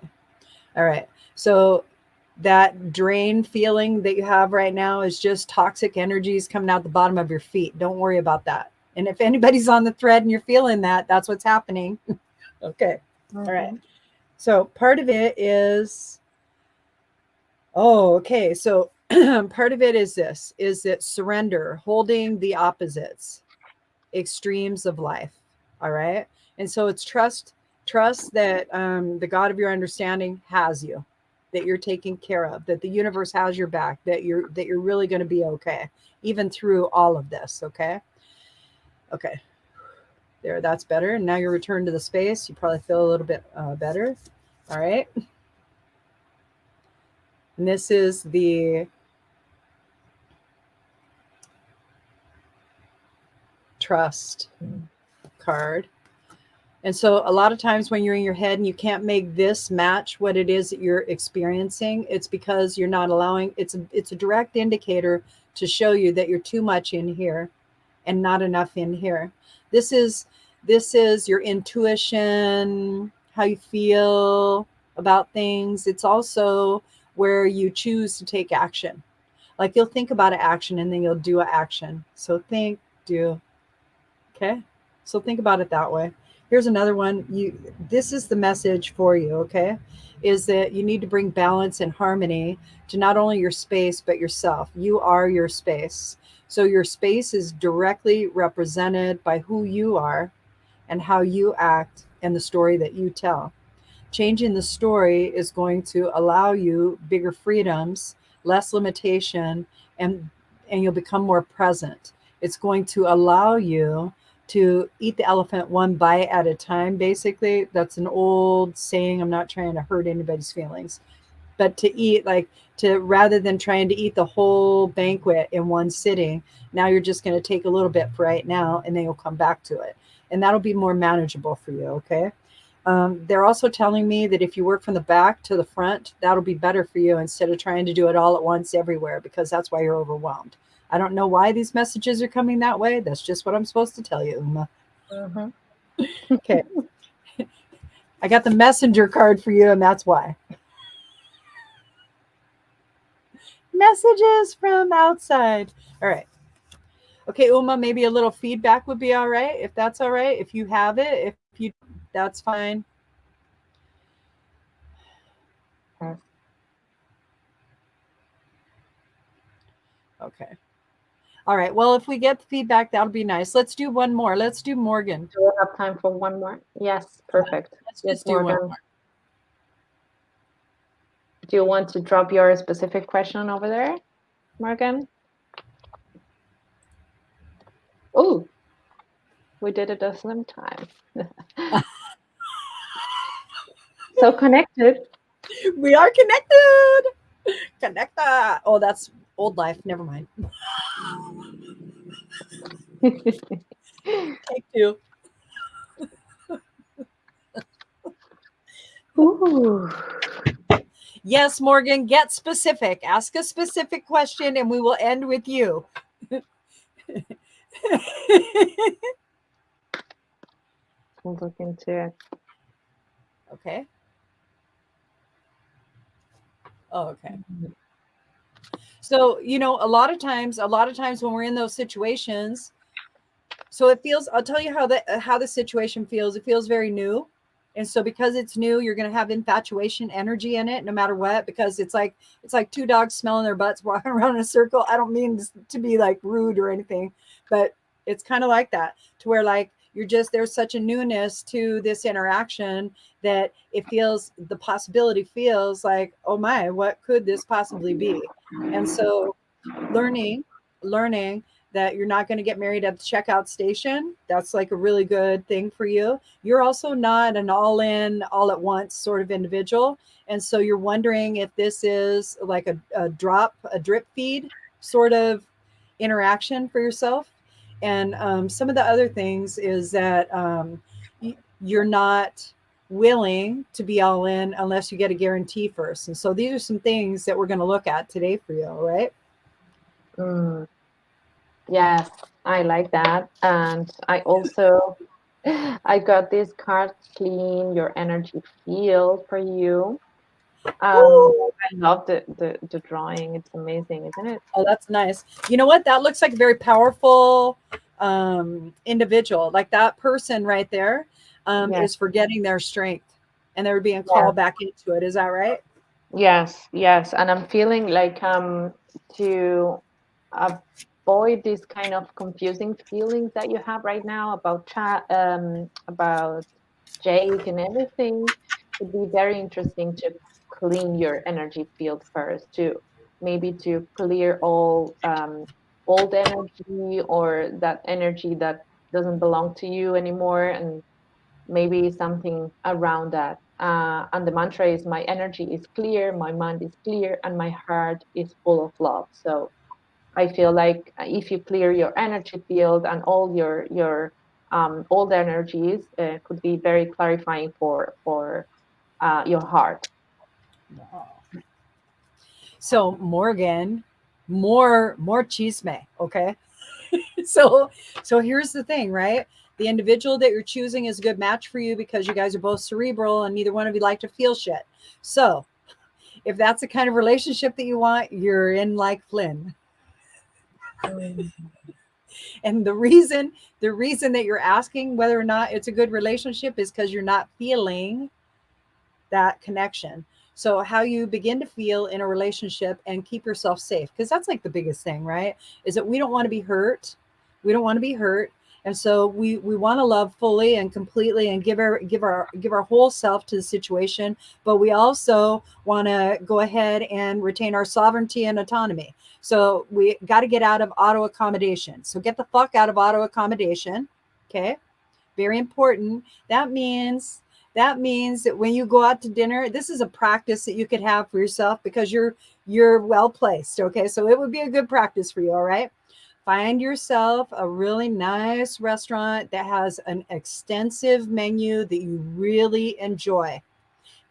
All right. So that drain feeling that you have right now is just toxic energies coming out the bottom of your feet. Don't worry about that. And if anybody's on the thread and you're feeling that, that's what's happening. Okay. All right. Mhm. So part of it is, oh, okay. So part of it is this, is that surrender, holding the opposites, extremes of life. All right. And so it's trust that the God of your understanding has you, that you're taken care of, that the universe has your back, that you're really going to be okay, even through all of this. Okay. Okay. There, that's better. And now you're returned to the space. You probably feel a little bit better. All right. And this is the trust card. And so a lot of times when you're in your head and you can't make this match what it is that you're experiencing, it's because you're not allowing, it's a direct indicator to show you that you're too much in here and not enough in here. This is your intuition, how you feel about things. It's also where you choose to take action. Like you'll think about an action and then you'll do an action. So think, do. Okay? So think about it that way. Here's another one. This is the message for you, okay? Is that you need to bring balance and harmony to not only your space but yourself. You are your space. So your space is directly represented by who you are and how you act and the story that you tell. Changing the story is going to allow you bigger freedoms, less limitation, and you'll become more present. It's going to allow you to eat the elephant one bite at a time, basically. That's an old saying. I'm not trying to hurt anybody's feelings, but to eat, like, to rather than trying to eat the whole banquet in one sitting, now you're just going to take a little bit for right now and then you'll come back to it. And that'll be more manageable for you, okay? They're also telling me that if you work from the back to the front, that'll be better for you instead of trying to do it all at once everywhere, because that's why you're overwhelmed. I don't know why these messages are coming that way. That's just what I'm supposed to tell you, Uma. Mm-hmm. Okay. I got the messenger card for you, and that's why. Messages from outside. All right. Okay, Uma, maybe a little feedback would be all right, if that's all right. If you have it, if you, that's fine. Yes. Okay. All right. Well, if we get the feedback, that'll be nice. Let's do one more. Let's do Morgan. Do we have time for one more? Yes, perfect. Let's Yes, just do one Morgan. more. Do you want to drop your specific question over there, Morgan? Oh, we did it at the same time. So connected. We are connected. Connecta. Oh, that's old life. Never mind. Take two. Ooh. Yes, Morgan, get specific. Ask a specific question and we will end with you. We'll look into it. Okay. Oh, okay. So, a lot of times when we're in those situations, so it feels, I'll tell you how the situation feels. It feels very new. And so because it's new, you're going to have infatuation energy in it no matter what, because it's like two dogs smelling their butts walking around in a circle. I don't mean to be like rude or anything, but it's kind of like that, to where like there's such a newness to this interaction that the possibility feels like, oh my, what could this possibly be? And so learning that you're not going to get married at the checkout station. That's like a really good thing for you. You're also not an all in, all at once sort of individual. And so you're wondering if this is like a drip feed sort of interaction for yourself. And some of the other things is that you're not willing to be all in unless you get a guarantee first. And so these are some things that we're going to look at today for you. All right. Yes, I like that. And I also I got this card, clean your energy field, for you. I love the drawing. It's amazing, isn't it? Oh, that's nice. You know what? That looks like a very powerful individual. Like that person right there Yes. is forgetting their strength and they're being called back into it. Is that right? Yes, yes. And I'm feeling like to avoid these kind of confusing feelings that you have right now about Jake and everything. It'd be very interesting to clean your energy field first, to maybe to clear all old energy, or that energy that doesn't belong to you anymore, and maybe something around that. And the mantra is, my energy is clear, my mind is clear, and my heart is full of love. So I feel like if you clear your energy field and all your old energies, could be very clarifying for your heart. Wow. So Morgan, more chisme, okay? So here's the thing, right? The individual that you're choosing is a good match for you because you guys are both cerebral and neither one of you like to feel shit. So if that's the kind of relationship that you want, you're in like Flynn. Mm. And the reason that you're asking whether or not it's a good relationship is because you're not feeling that connection. So how you begin to feel in a relationship and keep yourself safe, because that's like the biggest thing, right? Is that we don't want to be hurt. We don't want to be hurt. And so we want to love fully and completely and give our whole self to the situation, but we also want to go ahead and retain our sovereignty and autonomy. So we got to get out of auto accommodation. So get the fuck out of auto accommodation. Okay? Very important. That means that when you go out to dinner, this is a practice that you could have for yourself because you're well placed. Okay, so it would be a good practice for you. All right, find yourself a really nice restaurant that has an extensive menu that you really enjoy.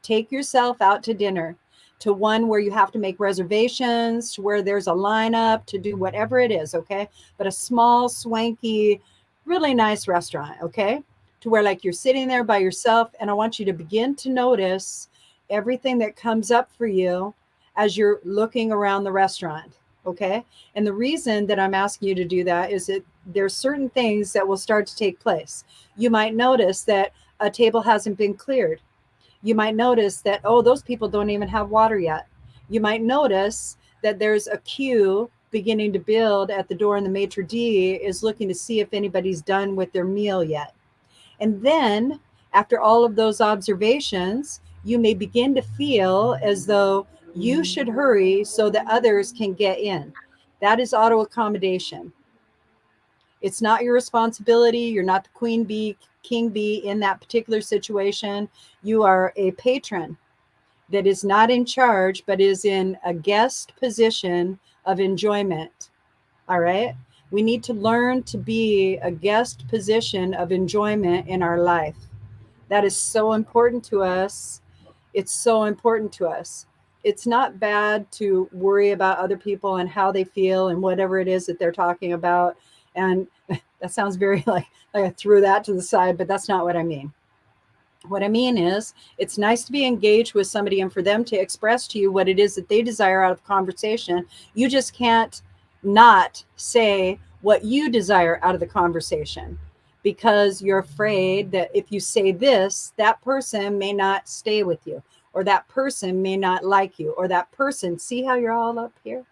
Take yourself out to dinner, to one where you have to make reservations, to where there's a lineup to do whatever it is, okay? But a small, swanky, really nice restaurant, okay? To where like you're sitting there by yourself, and I want you to begin to notice everything that comes up for you as you're looking around the restaurant, okay? And the reason that I'm asking you to do that is that there's certain things that will start to take place. You might notice that a table hasn't been cleared. You might notice that, oh, those people don't even have water yet. You might notice that there's a queue beginning to build at the door, and the maitre d' is looking to see if anybody's done with their meal yet. And then, after all of those observations, you may begin to feel as though you should hurry so that others can get in. That is auto accommodation. It's not your responsibility. You're not the queen bee, king bee in that particular situation. You are a patron that is not in charge, but is in a guest position of enjoyment. All right. We need to learn to be a guest position of enjoyment in our life. That is so important to us. It's so important to us. It's not bad to worry about other people and how they feel and whatever it is that they're talking about. And that sounds very like I threw that to the side, but that's not what I mean. What I mean is, it's nice to be engaged with somebody and for them to express to you what it is that they desire out of the conversation. You just can't not say what you desire out of the conversation because you're afraid that if you say this, that person may not stay with you, or that person may not like you, or that person, see how you're all up here?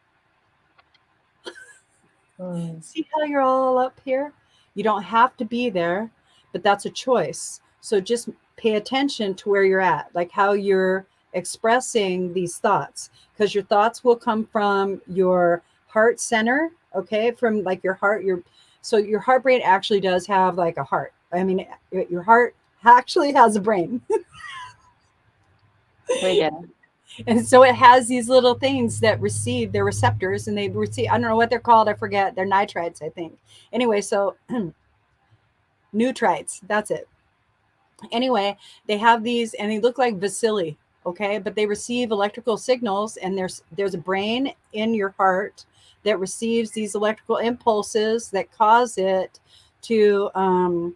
Mm. See how you're all up here? You don't have to be there, but that's a choice. So just pay attention to where you're at, like how you're expressing these thoughts, because your thoughts will come from your heart center, okay? From like your heart, your heart brain actually does have like a heart. I mean, your heart actually has a brain. We get And so it has these little things that receive their receptors, and they receive, I don't know what they're called, I forget. They're nitrites, I think. Anyway, so neutrites, that's it. Anyway, they have these and they look like bacilli, okay? But they receive electrical signals, and there's a brain in your heart that receives these electrical impulses that cause it to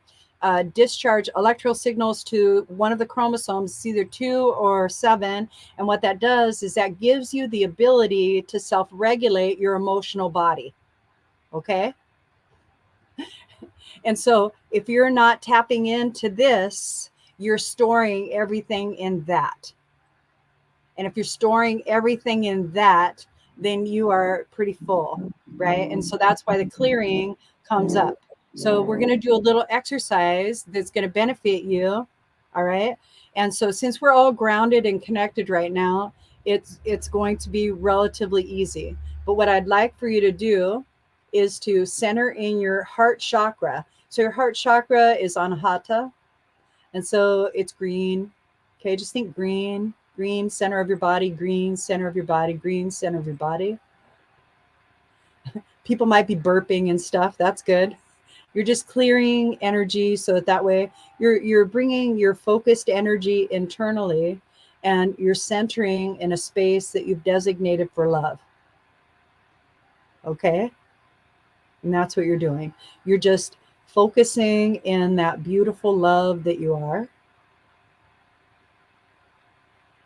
discharge electrical signals to one of the chromosomes. It's either 2 or 7. And what that does is that gives you the ability to self-regulate your emotional body, okay? And so if you're not tapping into this, you're storing everything in that. And if you're storing everything in that, then you are pretty full, right? And so that's why the clearing comes up. So we're going to do a little exercise that's going to benefit you, all right? And so since we're all grounded and connected right now, it's going to be relatively easy. But what I'd like for you to do is to center in your heart chakra. So your heart chakra is anahata, and so it's green. Okay, just think green, green center of your body, green center of your body, green center of your body. People might be burping and stuff. That's good. You're just clearing energy so that way you're bringing your focused energy internally, and you're centering in a space that you've designated for love. Okay? And that's what you're doing. You're just focusing in that beautiful love that you are.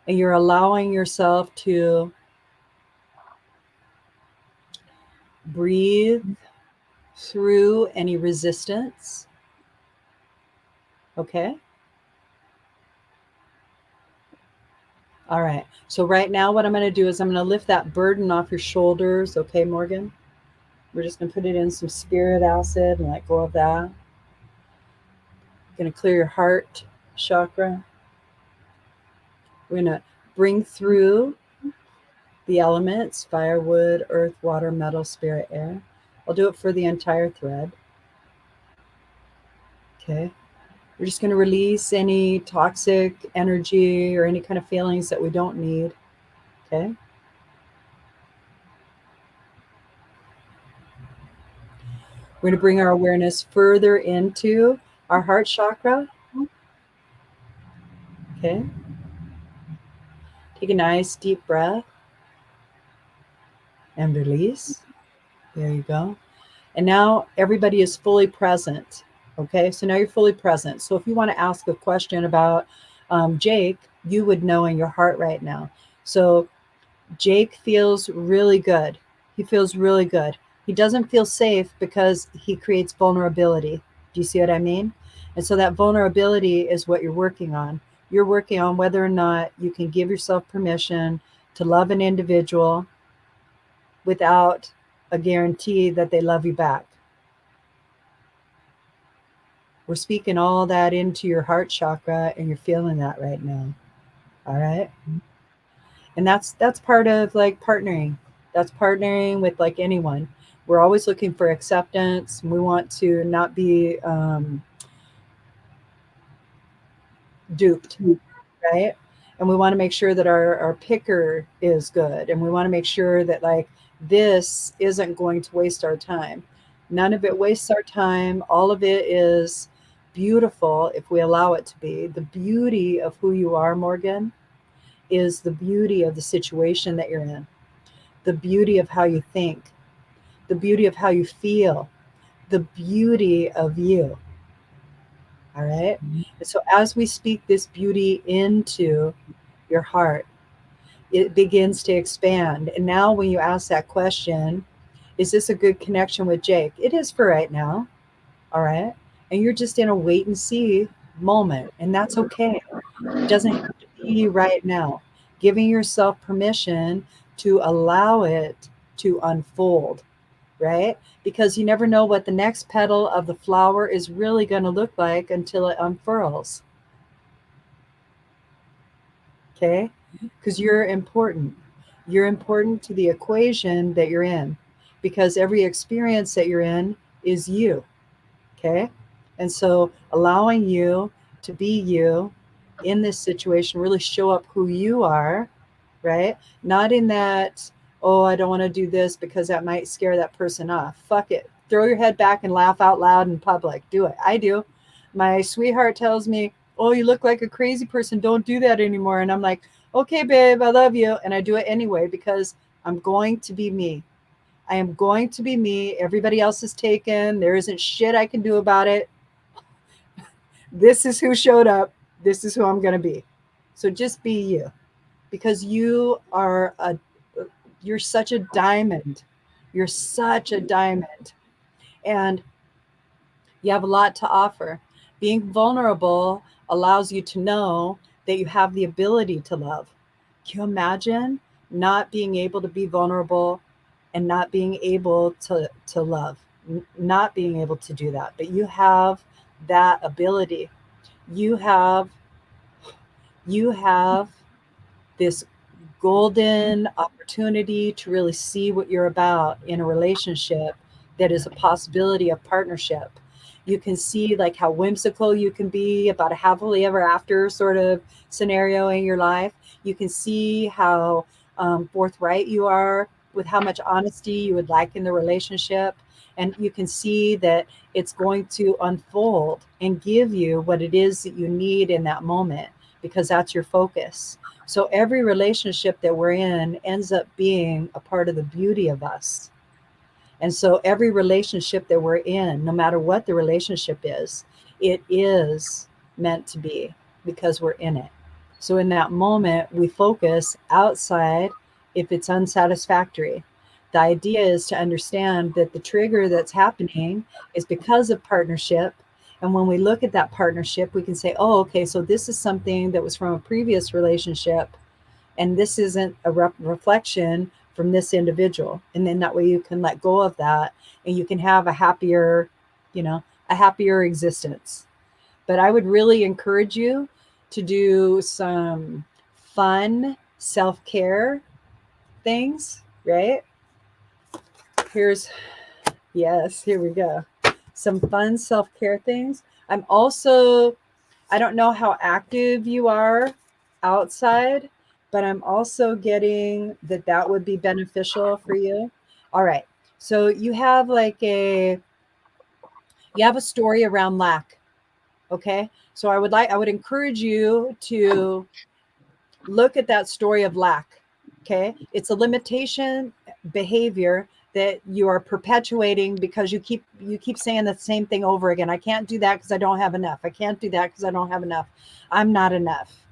And you're allowing yourself to breathe through any resistance. Okay? All right. So right now what I'm going to do is I'm going to lift that burden off your shoulders. Okay, Morgan? We're just going to put it in some spirit acid and let go of that. Going to clear your heart chakra. We're going to bring through the elements: fire, wood, earth, water, metal, spirit, air. I'll do it for the entire thread. Okay. We're just going to release any toxic energy or any kind of feelings that we don't need. Okay. We're going to bring our awareness further into our heart chakra. Okay. Take a nice deep breath and release. There you go. And now everybody is fully present. Okay. So now you're fully present. So if you want to ask a question about Jake, you would know in your heart right now. So Jake feels really good. He feels really good. He doesn't feel safe because he creates vulnerability. Do you see what I mean? And so that vulnerability is what you're working on. You're working on whether or not you can give yourself permission to love an individual without a guarantee that they love you back. We're speaking all that into your heart chakra, and you're feeling that right now. All right. And that's part of like partnering. That's partnering with like anyone. We're always looking for acceptance. We want to not be duped, right? And we want to make sure that our picker is good, and we want to make sure that like this isn't going to waste our time. None of it wastes our time. All of it is beautiful if we allow it to be. The beauty of who you are, Morgan, is the beauty of the situation that you're in, the beauty of how you think, the beauty of how you feel, the beauty of you. All right. And so as we speak this beauty into your heart, it begins to expand. And now when you ask that question, is this a good connection with Jake? It is for right now. All right. And you're just in a wait and see moment. And that's okay. It doesn't have to be right now. Giving yourself permission to allow it to unfold, right? Because you never know what the next petal of the flower is really going to look like until it unfurls. Okay? Because you're important. You're important to the equation that you're in, because every experience that you're in is you. Okay? And so allowing you to be you in this situation, really show up who you are, right? Not in that, oh, I don't want to do this because that might scare that person off. Fuck it. Throw your head back and laugh out loud in public. Do it. I do. My sweetheart tells me, oh, you look like a crazy person. Don't do that anymore. And I'm like, okay, babe, I love you. And I do it anyway because I'm going to be me. I am going to be me. Everybody else is taken. There isn't shit I can do about it. This is who showed up. This is who I'm going to be. So just be you, because you're such a diamond. You're such a diamond. And you have a lot to offer. Being vulnerable allows you to know that you have the ability to love. Can you imagine not being able to be vulnerable and not being able to love, not being able to do that? But you have that ability. You have this golden opportunity to really see what you're about in a relationship that is a possibility of partnership. You can see like how whimsical you can be about a happily ever after sort of scenario in your life. You can see how forthright you are with how much honesty you would like in the relationship. And you can see that it's going to unfold and give you what it is that you need in that moment, because that's your focus. So every relationship that we're in ends up being a part of the beauty of us. And so every relationship that we're in, no matter what the relationship is, it is meant to be because we're in it. So in that moment, we focus outside if it's unsatisfactory. The idea is to understand that the trigger that's happening is because of partnership. And when we look at that partnership, we can say, oh, okay, so this is something that was from a previous relationship, and this isn't a reflection from this individual. And then that way you can let go of that and you can have a happier, a happier existence. But I would really encourage you to do some fun self-care things, right? Here's, yes, here we go. Some fun self-care things. I don't know how active you are outside, but I'm also getting that that would be beneficial for you. All right. So you have a story around lack. Okay. So I would encourage you to look at that story of lack. Okay. It's a limitation behavior that you are perpetuating because you keep saying the same thing over again. I can't do that because I don't have enough. I can't do that because I don't have enough. I'm not enough.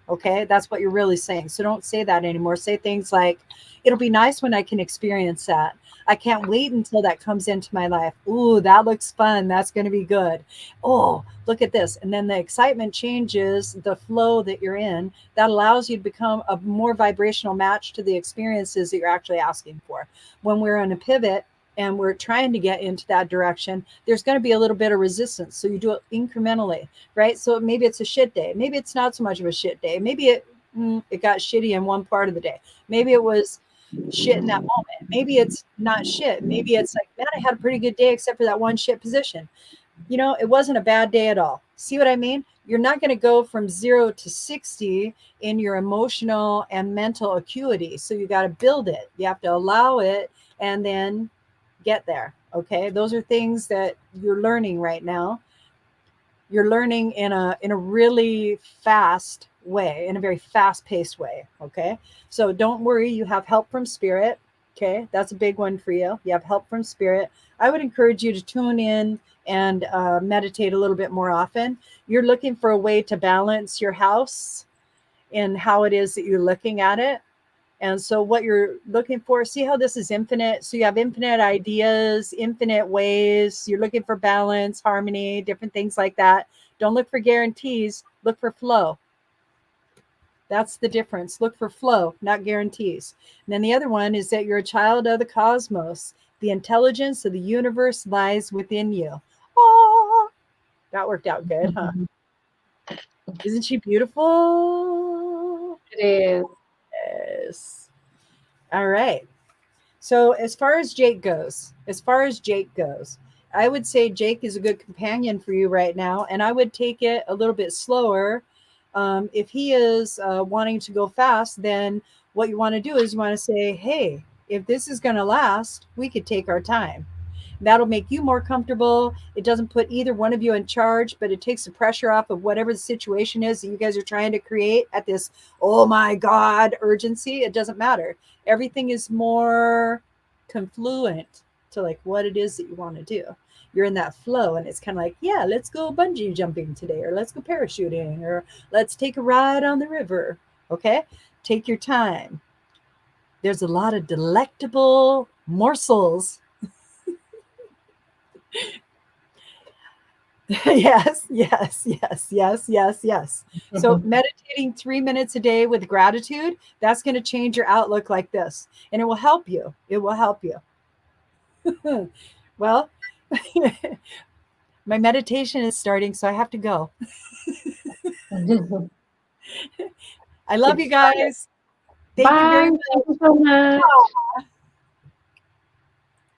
Okay, that's what you're really saying. So don't say that anymore. Say things like, it'll be nice when I can experience that. I can't wait until that comes into my life. Ooh, that looks fun. That's going to be good. Oh, look at this. And then the excitement changes the flow that you're in. That allows you to become a more vibrational match to the experiences that you're actually asking for. When we're in a pivot and we're trying to get into that direction, there's going to be a little bit of resistance. So you do it incrementally, right? So maybe it's a shit day. Maybe it's not so much of a shit day. Maybe it got shitty in one part of the day. Maybe it was shit in that moment. Maybe it's not shit. Maybe it's like, man, I had a pretty good day except for that one shit position. It wasn't a bad day at all. See what I mean? You're not going to go from 0 to 60 in your emotional and mental acuity. So you got to build it. You have to allow it and then get there. Okay. Those are things that you're learning right now. You're learning in a really fast way, in a very fast paced way. Okay. So don't worry. You have help from spirit. Okay. That's a big one for you. You have help from spirit. I would encourage you to tune in and meditate a little bit more often. You're looking for a way to balance your house and how it is that you're looking at it. And so what you're looking for, see how this is infinite. So you have infinite ideas, infinite ways. You're looking for balance, harmony, different things like that. Don't look for guarantees, look for flow. That's the difference. Look for flow, not guarantees. And then the other one is that you're a child of the cosmos. The intelligence of the universe lies within you. Oh, that worked out good, huh? Isn't she beautiful? It is. Yes. All right. So as far as Jake goes, I would say Jake is a good companion for you right now, and I would take it a little bit slower. If he is wanting to go fast, then what you want to do is you want to say, hey, if this is going to last, we could take our time. That'll make you more comfortable. It doesn't put either one of you in charge, but it takes the pressure off of whatever the situation is that you guys are trying to create at this, oh my God, urgency. It doesn't matter. Everything is more confluent to like what it is that you want to do. You're in that flow, and it's kind of like, yeah, let's go bungee jumping today, or let's go parachuting, or let's take a ride on the river. Okay. Take your time. There's a lot of delectable morsels. Yes, yes, yes, yes, yes, yes. So meditating 3 minutes a day with gratitude, that's going to change your outlook like this, and it will help you. It will help you. Well, my meditation is starting, so I have to go. I love you guys. Thank you very Bye. much. Thank you so much.